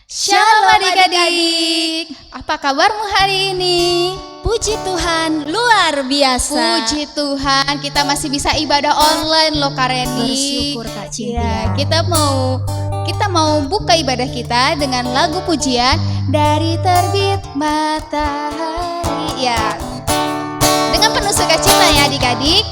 Shalom adik-adik, apa kabarmu hari ini? Puji Tuhan, luar biasa. Puji Tuhan, kita masih bisa ibadah online loh Kak Reni. Bersyukur Kak Ya, Cintia. kita mau buka ibadah kita dengan lagu pujian Dari Terbit Matahari. Ya, dengan penuh sukacita ya adik-adik.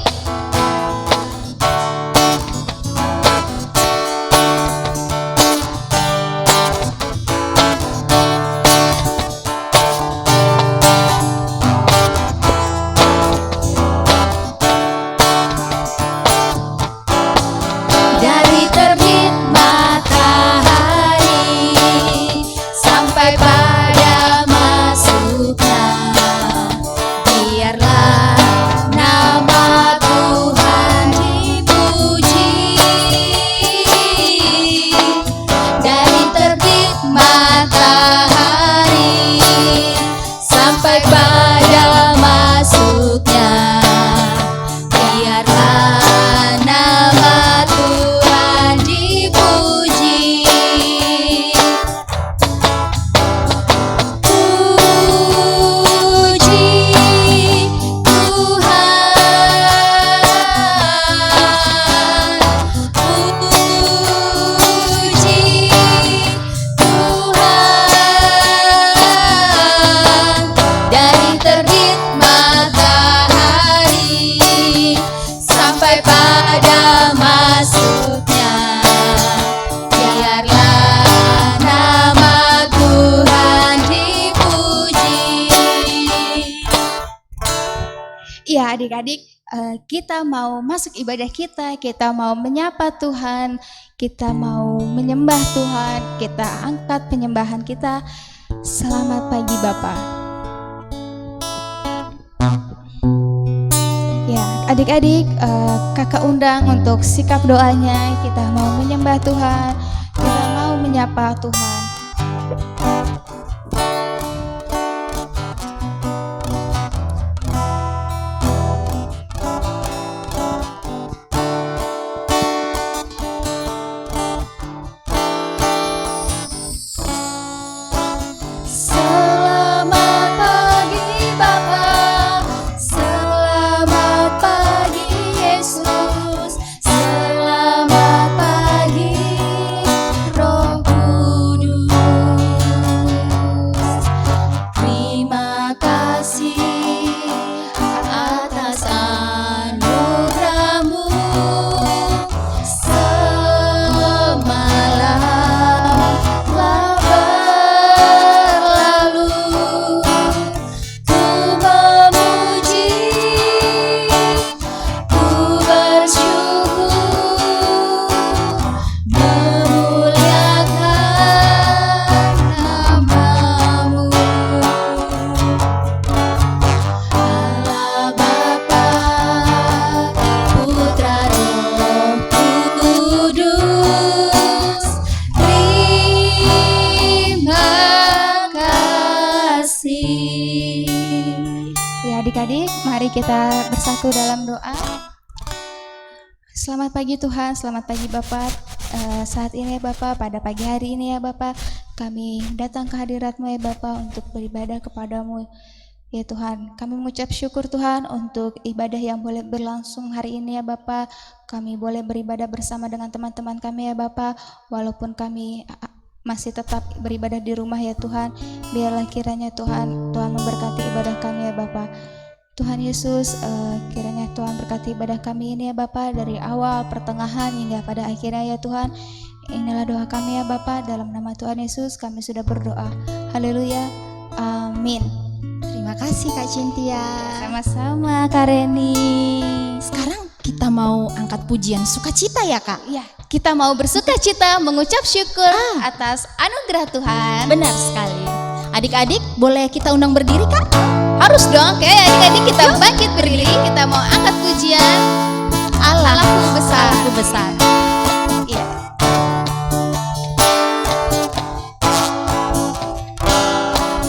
Dari terbit matahari sampai pada masuknya, biarlah nama Tuhan dipuji. Dari terbit matahari sampai pada masuknya, biarlah nama Tuhan dipuji. Puji Tuhan, puji Tuhan. Dari terbit matahari sampai pada masuknya, biarlah nama Tuhan dipuji. Ya adik-adik, kita mau masuk ibadah kita mau menyapa Tuhan, kita mau menyembah Tuhan, kita angkat penyembahan kita. Selamat pagi Bapak. Ya adik-adik, kakak undang untuk sikap doanya, kita mau menyembah Tuhan, kita mau menyapa Tuhan. Selamat pagi Bapa, selamat pagi Yesus, selamat pagi Roh Kudus. Terima kasih atas anugerah-Mu. Semalam telah berlalu, ku memuji, ku bersyukur, memuliakan nama-Mu. Allah Bapa, Putra, Roh Kudus, terima kasih. Ya adik-adik, mari kita bersatu dalam doa. Selamat pagi Tuhan, selamat pagi Bapak. Saat ini ya Bapak, pada pagi hari ini ya Bapak, kami datang ke hadirat-Mu ya Bapak untuk beribadah kepadamu. Ya Tuhan, kami mengucap syukur Tuhan untuk ibadah yang boleh berlangsung hari ini ya Bapak. Kami boleh beribadah bersama dengan teman-teman kami ya Bapak, walaupun kami masih tetap beribadah di rumah ya Tuhan. Biarlah kiranya Tuhan memberkati ibadah kami ya Bapak. Tuhan Yesus, kiranya Tuhan berkati ibadah kami ini ya Bapak, dari awal, pertengahan, hingga pada akhirnya ya Tuhan. Inilah doa kami ya Bapak, dalam nama Tuhan Yesus kami sudah berdoa. Haleluya, amin. Terima kasih Kak Cintia. Sama-sama Kak Reni. Sekarang kita mau angkat pujian sukacita ya Kak? Ya, kita mau bersuka cita mengucap syukur atas anugerah Tuhan. Benar sekali. Adik-adik boleh kita undang berdiri Kak? Harus dong, oke adik-adik kita bangkit berdiri, kita mau angkat pujian Allahku besar. Allahku besar. Iya.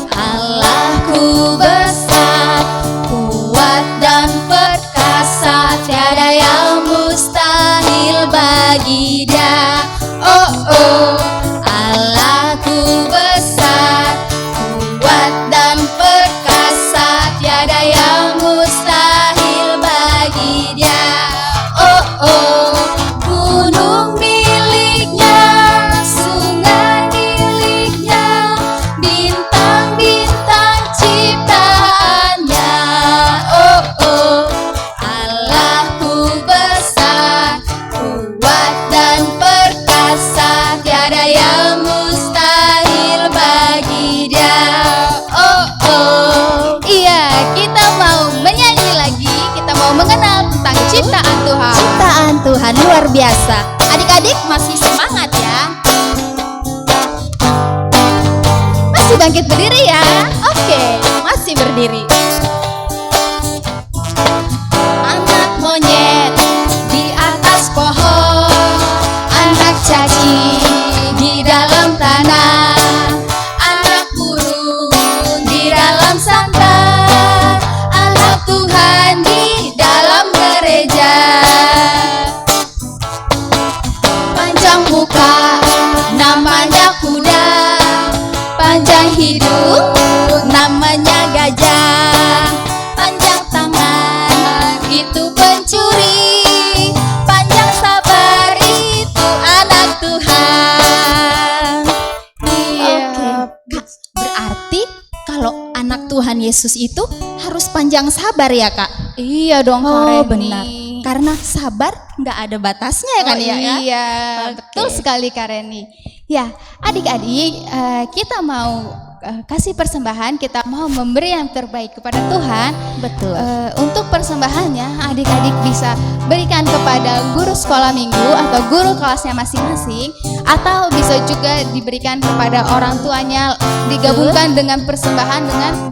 Allahku besar, kuat dan perkasa, tiada yang mustahil bagi Dia. Oh oh, Allahku besar. biasa. Adik-adik masih semangat ya. Masih bangkit berdiri ya. Oke, masih berdiri. Anak monyet di atas pohon, anak cacing di dalam tanah, anak burung di dalam santan, anak Tuhan di dalam gereja. Panjang muka namanya kuda, panjang hidung namanya gajah, panjang tangan itu pencuri, panjang sabar itu anak Tuhan. Iya. Oke, Kak, berarti kalau anak Tuhan Yesus itu harus panjang sabar ya, Kak? Iya dong, Oh, Kak Reni. benar. Karena sabar nggak ada batasnya ya kan Oh, ya? iya, Oke. betul sekali Kak Reni. Ya, adik-adik, kita mau kasih persembahan, kita mau memberi yang terbaik kepada Tuhan. Betul. Untuk persembahannya, adik-adik bisa berikan kepada guru sekolah minggu atau guru kelasnya masing-masing, atau bisa juga diberikan kepada orang tuanya, digabungkan dengan persembahan dengan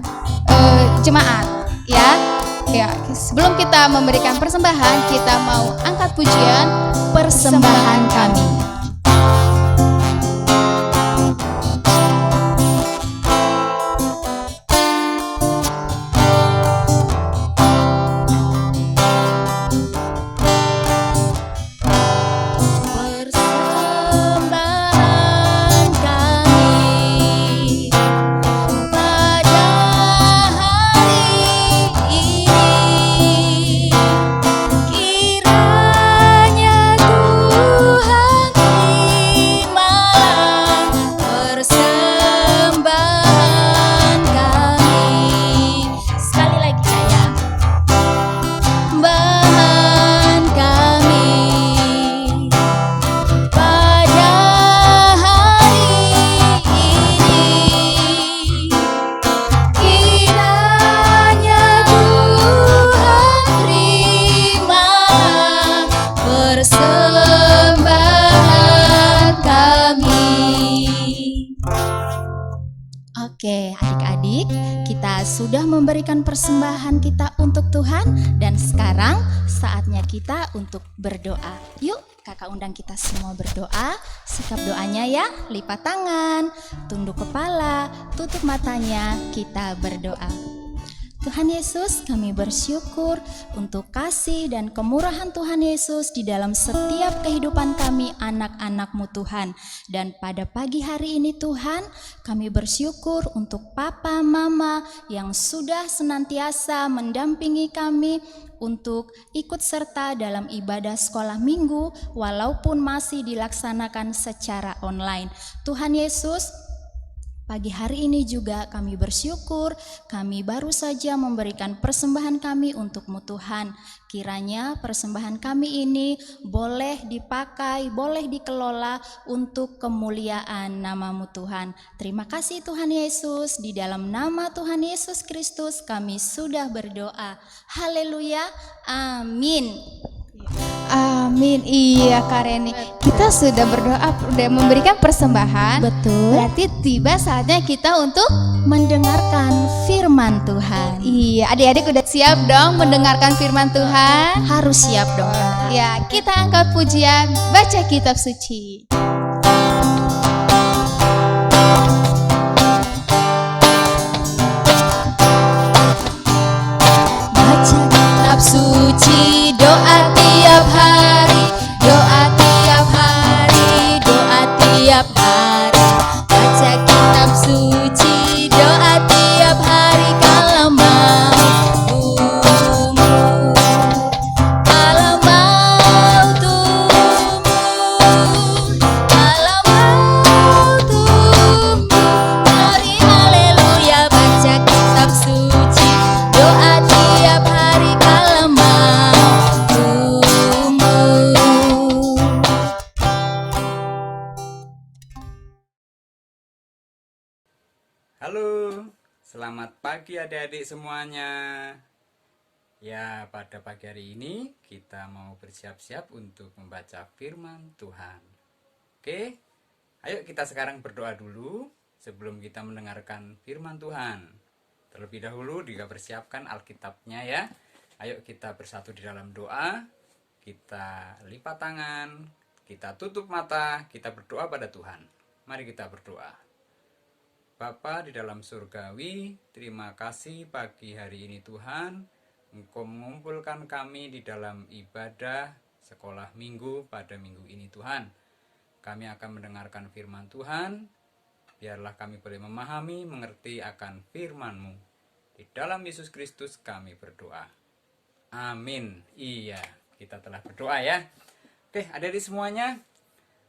jemaat, ya. Ya, sebelum kita memberikan persembahan, kita mau angkat pujian Persembahan kami. Persembahan kami pada hari ini, kiranya Tuhan terimalah persembahan kami. Sekali lagi Kak ya. Persembahan kami pada hari ini, kiranya Tuhan terimalah persembahan kami. Oke, adik-adik, kita sudah memberikan persembahan kita untuk Tuhan dan sekarang saatnya kita untuk berdoa. Yuk, Kakak undang kita semua berdoa. Sikap doanya ya, lipat tangan, tunduk kepala, tutup matanya, kita berdoa. Tuhan Yesus, kami bersyukur untuk kasih dan kemurahan Tuhan Yesus di dalam setiap kehidupan kami anak-anak-Mu Tuhan. Dan pada pagi hari ini Tuhan, kami bersyukur untuk Papa, Mama yang sudah senantiasa mendampingi kami untuk ikut serta dalam ibadah sekolah minggu walaupun masih dilaksanakan secara online. Tuhan Yesus, pagi hari ini juga kami bersyukur, kami baru saja memberikan persembahan kami untuk-Mu Tuhan. Kiranya persembahan kami ini boleh dipakai, boleh dikelola untuk kemuliaan nama-Mu Tuhan. Terima kasih Tuhan Yesus, di dalam nama Tuhan Yesus Kristus kami sudah berdoa. Haleluya, amin. Amin. Iya Kak Reni, kita sudah berdoa, sudah memberikan persembahan. Betul. Berarti tiba saatnya kita untuk Mendengarkan firman Tuhan. Iya, adik-adik udah siap dong mendengarkan firman Tuhan? Harus siap dong. Ya, kita angkat pujian, baca kitab suci. Baca kitab suci, doa tiap hari, doa tiap hari, doa tiap hari. Baca kitab suci, doa tiap hari kalau mau tumbuh, kalau mau tumbuh, kalau mau tumbuh. Glory haleluya, baca kitab suci, doa tiap hari kalau mau tumbuh. Halo, selamat pagi adik-adik semuanya. Ya, pada pagi hari ini kita mau bersiap-siap untuk membaca firman Tuhan. Oke, ayo kita sekarang berdoa dulu sebelum kita mendengarkan firman Tuhan. Terlebih dahulu juga persiapkan Alkitabnya ya. Ayo kita bersatu di dalam doa, kita lipat tangan, kita tutup mata, kita berdoa pada Tuhan. Mari kita berdoa. Bapa di dalam surgawi, terima kasih pagi hari ini Tuhan. Engkau mengumpulkan kami di dalam ibadah sekolah minggu pada minggu ini Tuhan. Kami akan mendengarkan firman Tuhan. Biarlah kami boleh memahami, mengerti akan firman-Mu. Di dalam Yesus Kristus kami berdoa. Amin. Iya, kita telah berdoa ya. Oke, adik-adik semuanya.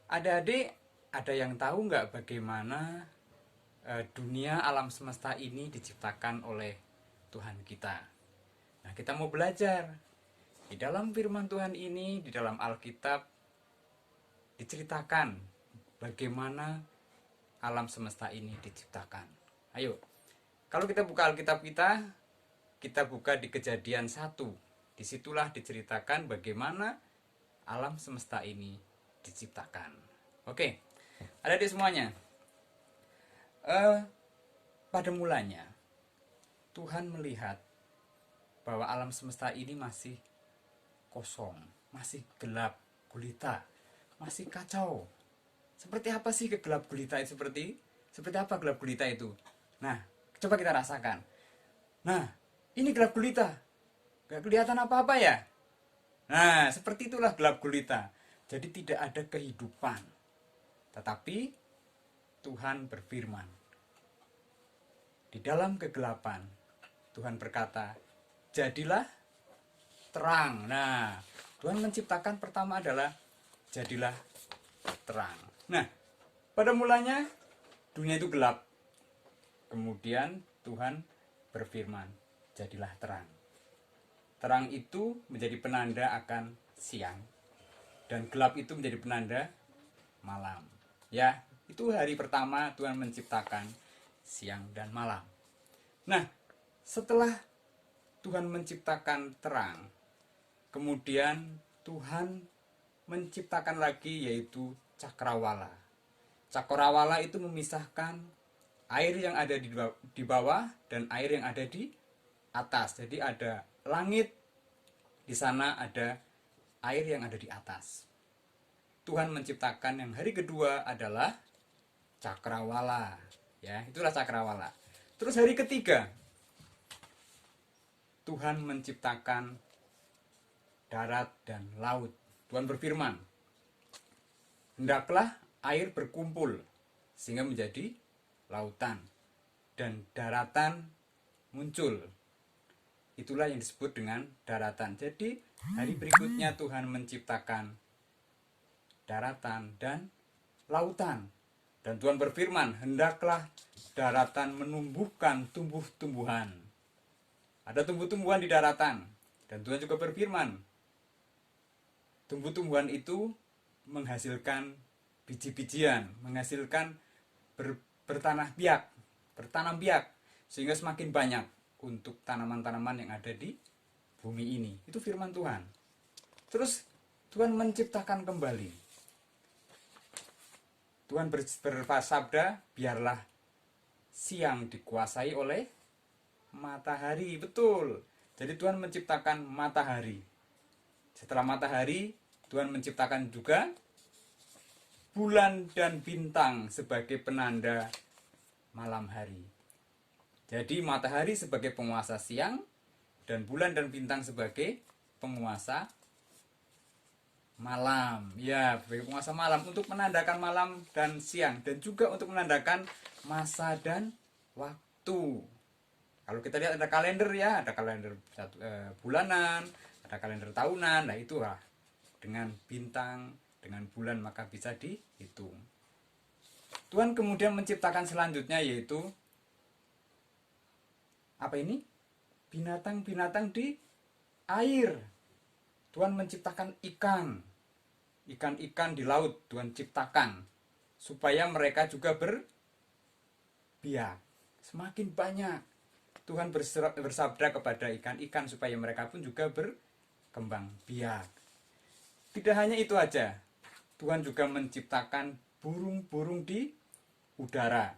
Adik-adik, ada yang tahu nggak bagaimana dunia alam semesta ini diciptakan oleh Tuhan kita? Nah, kita mau belajar. Di dalam firman Tuhan ini, di dalam Alkitab, diceritakan bagaimana alam semesta ini diciptakan. Ayo, kalau kita buka Alkitab kita buka di Kejadian 1. Disitulah diceritakan bagaimana alam semesta ini diciptakan. Oke, ada di semuanya. Pada mulanya, Tuhan melihat bahwa alam semesta ini masih kosong, masih gelap gulita, masih kacau. Seperti apa sih gelap gulita itu? Seperti apa gelap gulita itu? Nah, coba kita rasakan. Nah, ini gelap gulita, gak kelihatan apa-apa ya. Nah, seperti itulah gelap gulita. Jadi tidak ada kehidupan. Tetapi Tuhan berfirman. Di dalam kegelapan, Tuhan berkata, jadilah terang. Nah, Tuhan menciptakan pertama adalah jadilah terang. Nah, pada mulanya dunia itu gelap. Kemudian Tuhan berfirman, jadilah terang. Terang itu menjadi penanda akan siang. Dan gelap itu menjadi penanda malam. Ya, itu hari pertama Tuhan menciptakan siang dan malam. Nah, setelah Tuhan menciptakan terang, kemudian Tuhan menciptakan lagi yaitu cakrawala. Cakrawala itu memisahkan air yang ada di bawah dan air yang ada di atas. Jadi ada langit, di sana ada air yang ada di atas. Tuhan menciptakan yang hari kedua adalah cakrawala. Ya, itulah cakrawala. Terus hari ketiga, Tuhan menciptakan darat dan laut. Tuhan berfirman, hendaklah air berkumpul sehingga menjadi lautan dan daratan muncul. Itulah yang disebut dengan daratan. Jadi hari berikutnya Tuhan menciptakan daratan dan lautan. Dan Tuhan berfirman, hendaklah daratan menumbuhkan tumbuh-tumbuhan. Ada tumbuh-tumbuhan di daratan. Dan Tuhan juga berfirman, tumbuh-tumbuhan itu menghasilkan biji-bijian, menghasilkan bertanam biak, sehingga semakin banyak untuk tanaman-tanaman yang ada di bumi ini. Itu firman Tuhan. Terus Tuhan menciptakan kembali. Tuhan bersabda, biarlah siang dikuasai oleh matahari. Betul. Jadi Tuhan menciptakan matahari. Setelah matahari, Tuhan menciptakan juga bulan dan bintang sebagai penanda malam hari. Jadi matahari sebagai penguasa siang dan bulan dan bintang sebagai penguasa malam. Ya, sebagai penguasa malam untuk menandakan malam dan siang dan juga untuk menandakan masa dan waktu. Kalau kita lihat ada kalender ya, ada kalender bulanan, ada kalender tahunan. Nah, itulah dengan bintang, dengan bulan maka bisa dihitung. Tuhan kemudian menciptakan selanjutnya yaitu apa ini? Binatang-binatang di air. Tuhan menciptakan ikan. Ikan-ikan di laut Tuhan ciptakan supaya mereka juga berbiak. Semakin banyak. Tuhan bersabda kepada ikan-ikan supaya mereka pun juga berkembang biak. Tidak hanya itu aja, Tuhan juga menciptakan burung-burung di udara.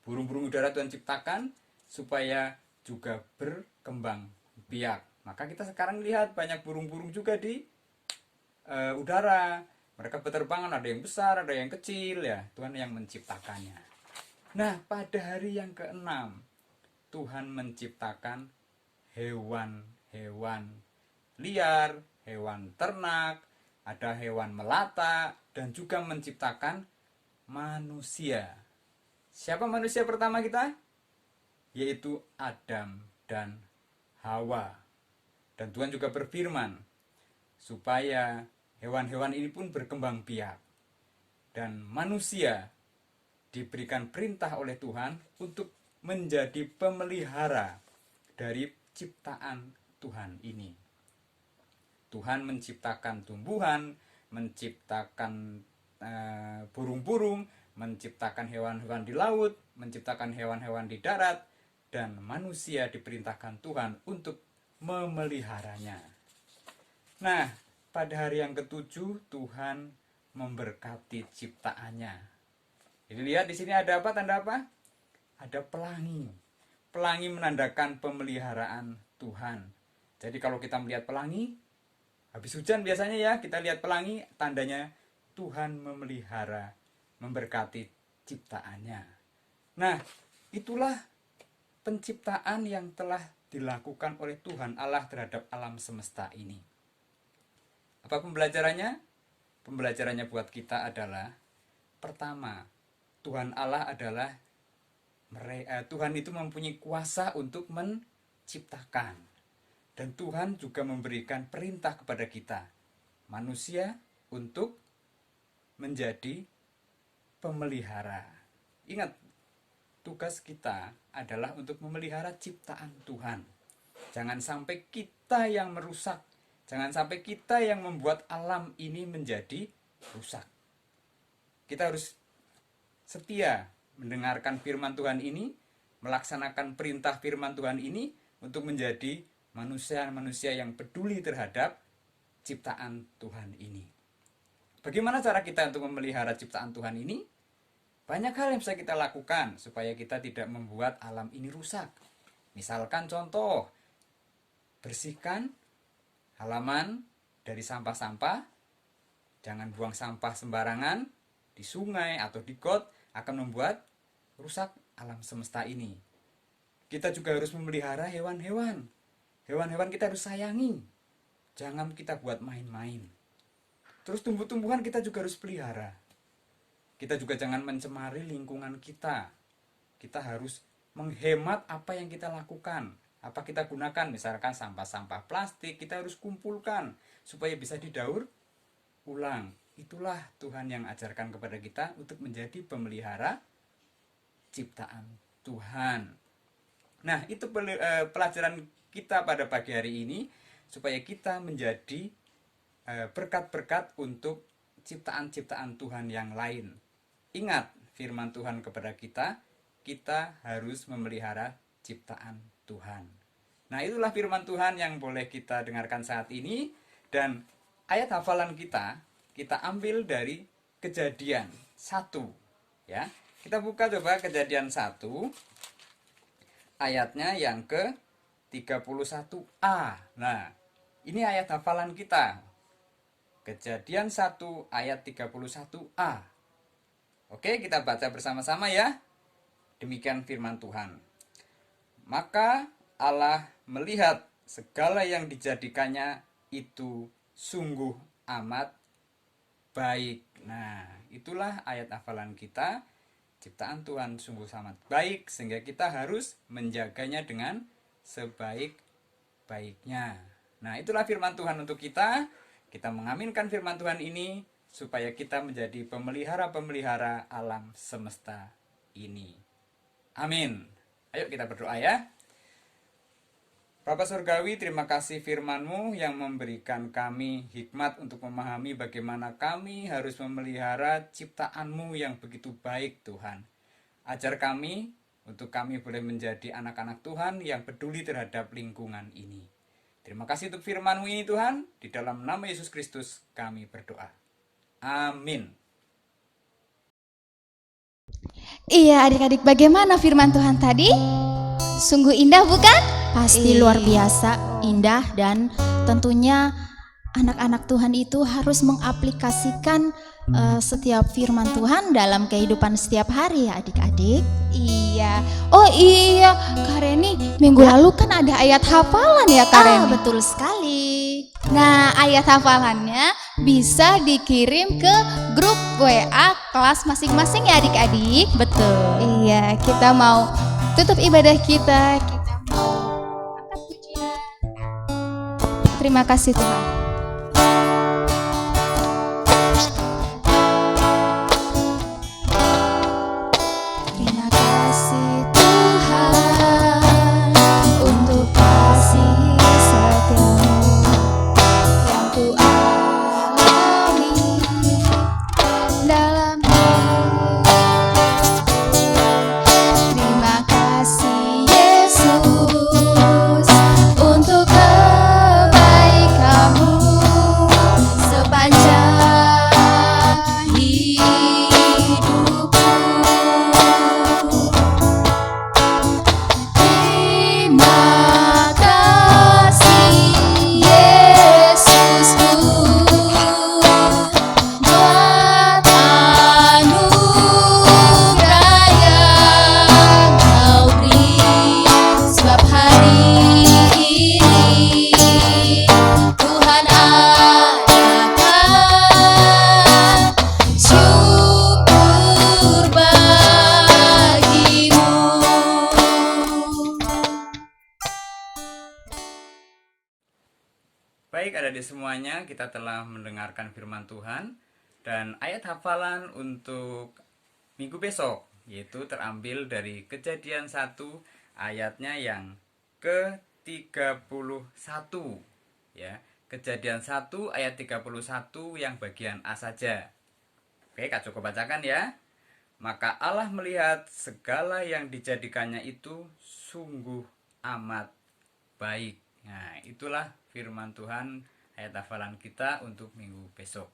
Burung-burung udara Tuhan ciptakan supaya juga berkembang biak. Maka kita sekarang lihat banyak burung-burung juga di udara. Mereka berterbangan, ada yang besar, ada yang kecil ya. Tuhan yang menciptakannya. Nah, pada hari yang ke-6 Tuhan menciptakan hewan-hewan liar, hewan ternak, ada hewan melata, dan juga menciptakan manusia. Siapa manusia pertama kita? Yaitu Adam dan Hawa. Dan Tuhan juga berfirman supaya hewan-hewan ini pun berkembang biak. Dan manusia diberikan perintah oleh Tuhan untuk menjadi pemelihara dari ciptaan Tuhan ini. Tuhan menciptakan tumbuhan, menciptakan burung-burung, menciptakan hewan-hewan di laut, menciptakan hewan-hewan di darat, dan manusia diperintahkan Tuhan untuk memeliharanya. Nah, pada hari yang ke-7 Tuhan memberkati ciptaannya. Jadi lihat di sini ada apa? Tanda apa? Ada pelangi. Pelangi menandakan pemeliharaan Tuhan. Jadi kalau kita melihat pelangi, habis hujan biasanya ya, kita lihat pelangi, tandanya Tuhan memelihara, memberkati ciptaannya. Nah, itulah penciptaan yang telah dilakukan oleh Tuhan Allah terhadap alam semesta ini. Apa pembelajarannya? Pembelajarannya buat kita adalah, pertama, Tuhan Allah adalah Tuhan itu mempunyai kuasa untuk menciptakan. Dan Tuhan juga memberikan perintah kepada kita, manusia, untuk menjadi pemelihara. Ingat, tugas kita adalah untuk memelihara ciptaan Tuhan. Jangan sampai kita yang merusak. Jangan sampai kita yang membuat alam ini menjadi rusak. Kita harus setia mendengarkan firman Tuhan ini, melaksanakan perintah firman Tuhan ini untuk menjadi manusia-manusia yang peduli terhadap ciptaan Tuhan ini. Bagaimana cara kita untuk memelihara ciptaan Tuhan ini? Banyak hal yang bisa kita lakukan supaya kita tidak membuat alam ini rusak. Misalkan contoh, bersihkan halaman dari sampah-sampah. Jangan buang sampah sembarangan di sungai atau di got, akan membuat rusak alam semesta ini. Kita juga harus memelihara hewan-hewan. Hewan-hewan kita harus sayangi. Jangan kita buat main-main. Terus tumbuh-tumbuhan kita juga harus pelihara. Kita juga jangan mencemari lingkungan kita. Kita harus menghemat apa yang kita lakukan. Apa kita gunakan, misalkan sampah-sampah plastik, kita harus kumpulkan supaya bisa didaur ulang. Itulah Tuhan yang ajarkan kepada kita untuk menjadi pemelihara ciptaan Tuhan. Nah, itu pelajaran kita pada pagi hari ini, supaya kita menjadi berkat-berkat untuk ciptaan-ciptaan Tuhan yang lain. Ingat firman Tuhan kepada kita, kita harus memelihara ciptaan Tuhan. Nah, itulah firman Tuhan yang boleh kita dengarkan saat ini. Dan ayat hafalan kita ambil dari Kejadian 1. Ya. Kita buka coba Kejadian 1 ayatnya yang ke-31a. Nah, ini ayat hafalan kita. Kejadian 1 ayat 31a. Oke, kita baca bersama-sama ya. Demikian firman Tuhan. Maka Allah melihat segala yang dijadikannya itu sungguh amat baik. Nah, itulah ayat hafalan kita. Ciptaan Tuhan sungguh amat baik, sehingga kita harus menjaganya dengan sebaik-baiknya. Nah, itulah firman Tuhan untuk kita. Kita mengaminkan firman Tuhan ini supaya kita menjadi pemelihara-pemelihara alam semesta ini. Amin. Ayo kita berdoa ya. Bapa Surgawi, terima kasih firman-Mu yang memberikan kami hikmat untuk memahami bagaimana kami harus memelihara ciptaan-Mu yang begitu baik, Tuhan. Ajar kami untuk kami boleh menjadi anak-anak Tuhan yang peduli terhadap lingkungan ini. Terima kasih untuk firman-Mu ini Tuhan. Di dalam nama Yesus Kristus kami berdoa. Amin. Iya adik-adik, bagaimana firman Tuhan tadi? Sungguh indah bukan? Pasti Iya. luar biasa, indah, dan tentunya anak-anak Tuhan itu harus mengaplikasikan setiap firman Tuhan dalam kehidupan setiap hari ya adik-adik. Iya. Oh iya, Kak Reni, minggu lalu kan ada ayat hafalan ya Kak Reni? Betul sekali. Nah, ayat hafalannya bisa dikirim ke grup WA kelas masing-masing ya adik-adik. Betul. Iya, kita mau tutup ibadah kita. Kita mau angkat pujian. Terima kasih Tuhan. Terima kasih Tuhan untuk kasih setiamu yang ku alami dalam hidup. Terima kasih Yesus untuk kebaikan-Mu sepanjang hidupku. Terima kasih Yesusku buat anugerah yang Kau beri, sebab hari ini Tuhan adakan syukur bagimu. Baik, adik-adik semuanya, kita telah mendengarkan firman Tuhan dan ayat hafalan untuk minggu besok, yaitu terambil dari Kejadian 1 ayatnya yang ke-31 ya. Kejadian 1 ayat 31 yang bagian A saja. Oke, Kak Joko bacakan ya. Maka Allah melihat segala yang dijadikannya itu sungguh amat baik. Nah, itulah firman Tuhan ayat hafalan kita untuk minggu besok.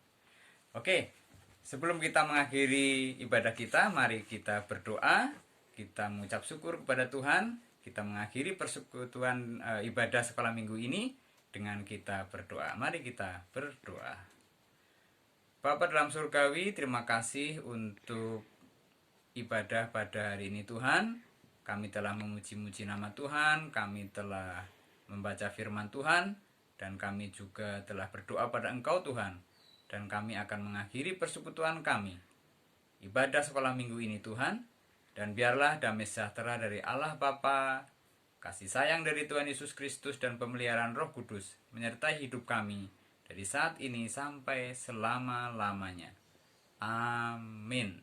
Oke, sebelum kita mengakhiri ibadah kita, mari kita berdoa. Kita mengucap syukur kepada Tuhan. Kita mengakhiri persekutuan ibadah sekolah minggu ini dengan kita berdoa. Mari kita berdoa. Bapa dalam surgawi, terima kasih untuk ibadah pada hari ini Tuhan. Kami telah memuji-muji nama Tuhan, kami telah membaca firman Tuhan, dan kami juga telah berdoa pada Engkau Tuhan. Dan kami akan mengakhiri persekutuan kami, ibadah sekolah minggu ini Tuhan. Dan biarlah damai sejahtera dari Allah Bapa, kasih sayang dari Tuhan Yesus Kristus, dan pemeliharaan Roh Kudus menyertai hidup kami dari saat ini sampai selama-lamanya. Amin.